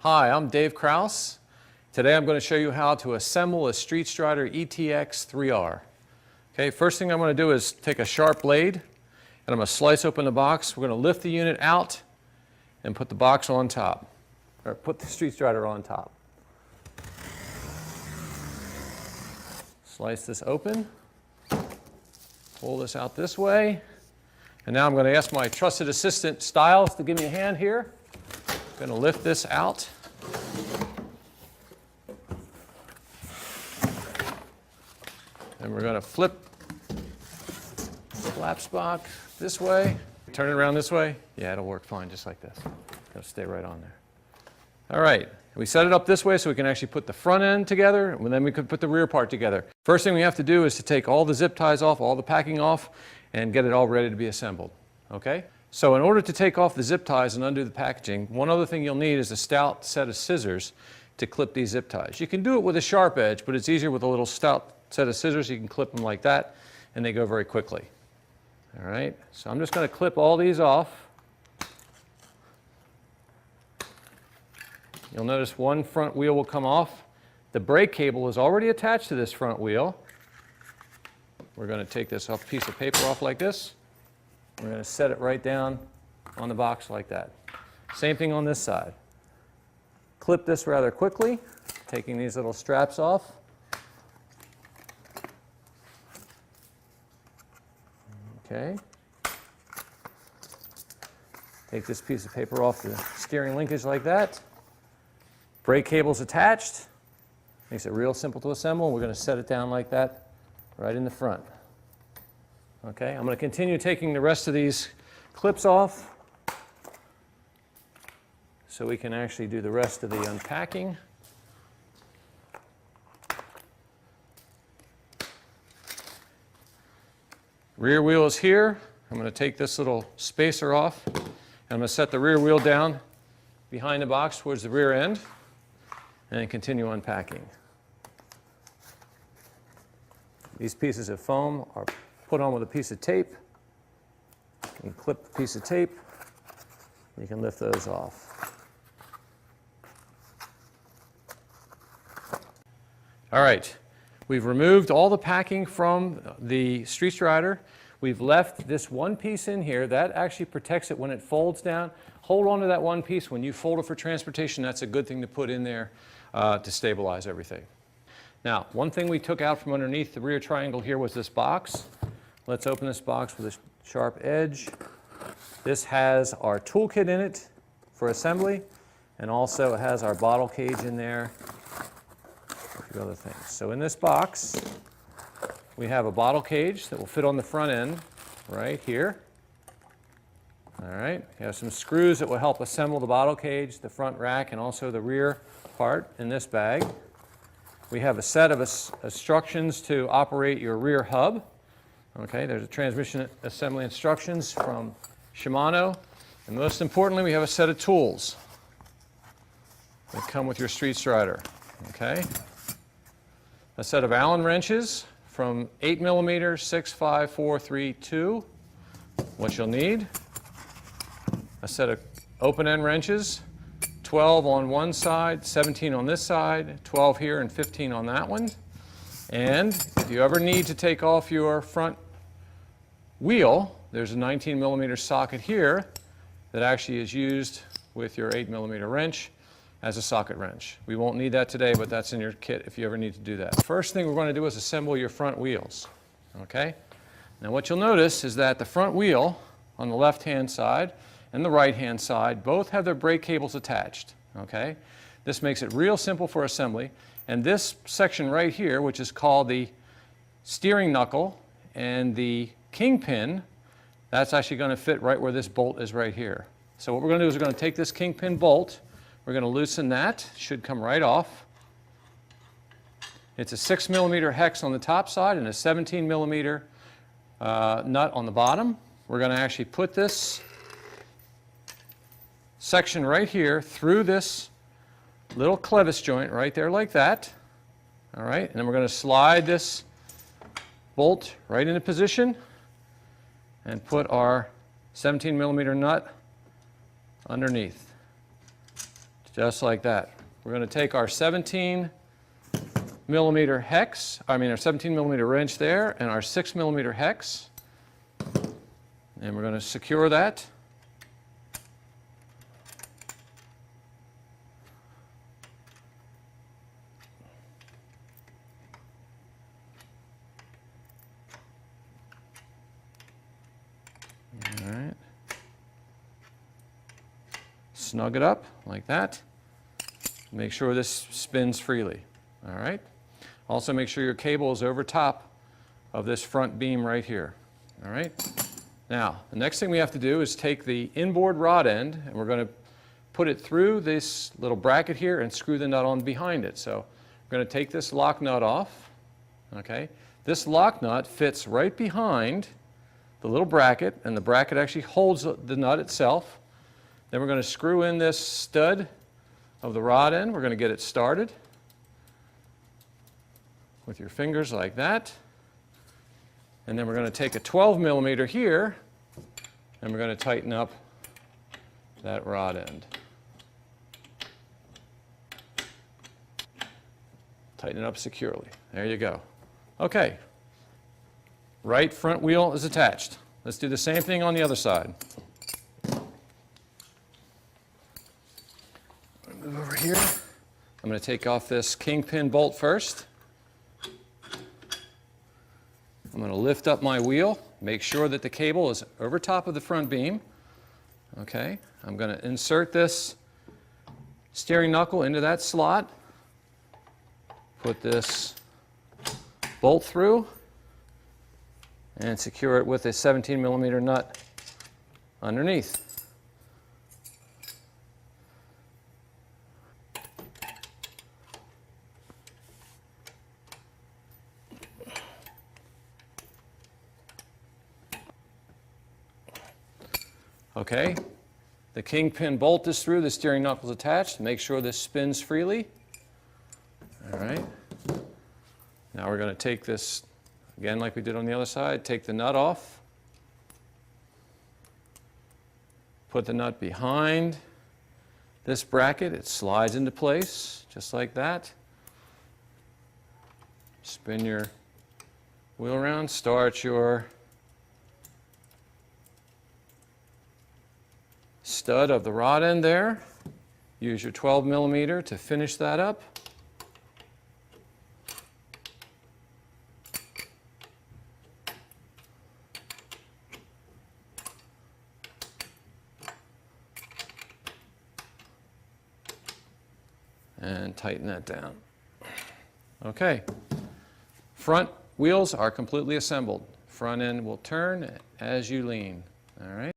Hi, I'm Dave Kraus. Today I'm going to show you how to assemble a StreetStrider ETX 3R. Okay, first thing I'm going to do is take a sharp blade and I'm going to slice open the box. We're going to lift the unit out and put the box on top, or put the StreetStrider on top. Slice this open, pull this out this way, and now I'm going to ask my trusted assistant Styles to give me a hand here. I'm going to lift this out. And we're going to flip the flaps box this way. Turn it around this way. Yeah, it'll work fine just like this. It'll stay right on there. All right. We set it up this way so we can actually put the front end together, and then we could put the rear part together. First thing we have to do is to take all the zip ties off, all the packing off, and get it all ready to be assembled. Okay? So in order to take off the zip ties and undo the packaging, one other thing you'll need is a stout set of scissors to clip these zip ties. You can do it with a sharp edge, but it's easier with a little stout set of scissors. You can clip them like that, and they go very quickly. All right, so I'm just going to clip all these off. You'll notice one front wheel will come off. The brake cable is already attached to this front wheel. We're going to take this piece of paper off like this. We're going to set it right down on the box like that. Same thing on this side. Clip this rather quickly, taking these little straps off. Okay. Take this piece of paper off the steering linkage like that. Brake cable's attached. Makes it real simple to assemble. We're going to set it down like that right in the front. Okay, I'm going to continue taking the rest of these clips off so we can actually do the rest of the unpacking. Rear wheel is here. I'm going to take this little spacer off and I'm going to set the rear wheel down behind the box towards the rear end and then continue unpacking. These pieces of foam are put on with a piece of tape. You can clip the piece of tape. You can lift those off. All right, we've removed all the packing from the StreetStrider. We've left this one piece in here. That actually protects it when it folds down. Hold on to that one piece. When you fold it for transportation, that's a good thing to put in there to stabilize everything. Now, one thing we took out from underneath the rear triangle here was this box. Let's open this box with a sharp edge. This has our toolkit in it for assembly, and also it has our bottle cage in there, a few other things. So in this box, we have a bottle cage that will fit on the front end right here. All right, we have some screws that will help assemble the bottle cage, the front rack, and also the rear part in this bag. We have a set of instructions to operate your rear hub. Okay, there's a transmission assembly instructions from Shimano. And most importantly, we have a set of tools that come with your StreetStrider. Okay, a set of Allen wrenches from 8mm, 6, 5, 4, 3, 2. What you'll need, a set of open-end wrenches, 12 on one side, 17 on this side, 12 here and 15 on that one. And if you ever need to take off your front wheel, there's a 19mm socket here that actually is used with your 8mm wrench as a socket wrench. We won't need that today, but that's in your kit if you ever need to do that. First thing we're going to do is assemble your front wheels. Okay? Now what you'll notice is that the front wheel on the left-hand side and the right-hand side both have their brake cables attached. Okay? This makes it real simple for assembly. And this section right here, which is called the steering knuckle and the kingpin, that's actually going to fit right where this bolt is right here. So what we're going to do is we're going to take this kingpin bolt, we're going to loosen that, should come right off. It's a 6mm hex on the top side and a 17mm nut on the bottom. We're going to actually put this section right here through this little clevis joint right there like that. All right, and then we're going to slide this bolt right into position and put our 17mm nut underneath. just like that. We're going to take our 17 millimeter hex, our 17 millimeter wrench there, and our 6 millimeter hex, and we're going to secure that. All right. Snug it up like that. Make sure this spins freely. All right. Also make sure your cable is over top of this front beam right here. All right. Now, the next thing we have to do is take the inboard rod end, and we're going to put it through this little bracket here and screw the nut on behind it. So we're going to take this lock nut off. Okay. This lock nut fits right behind the little bracket, and the bracket actually holds the nut itself. Then we're going to screw in this stud of the rod end. We're going to get it started with your fingers like that. And then we're going to take a 12 millimeter here, and we're going to tighten up that rod end. Tighten it up securely. There you go. Okay. Right front wheel is attached. Let's do the same thing on the other side. Move over here. I'm going to take off this kingpin bolt first. I'm going to lift up my wheel, make sure that the cable is over top of the front beam. Okay, I'm going to insert this steering knuckle into that slot, put this bolt through, and secure it with a 17 millimeter nut underneath. Okay, the kingpin bolt is through, the steering knuckle is attached. Make sure this spins freely. All right. Now we're going to take this, again like we did on the other side, take the nut off. Put the nut behind this bracket. It slides into place, just like that. Spin your wheel around, start your stud of the rod end there. Use your 12 millimeter to finish that up. And tighten that down. Okay. Front wheels are completely assembled. Front end will turn as you lean. All right.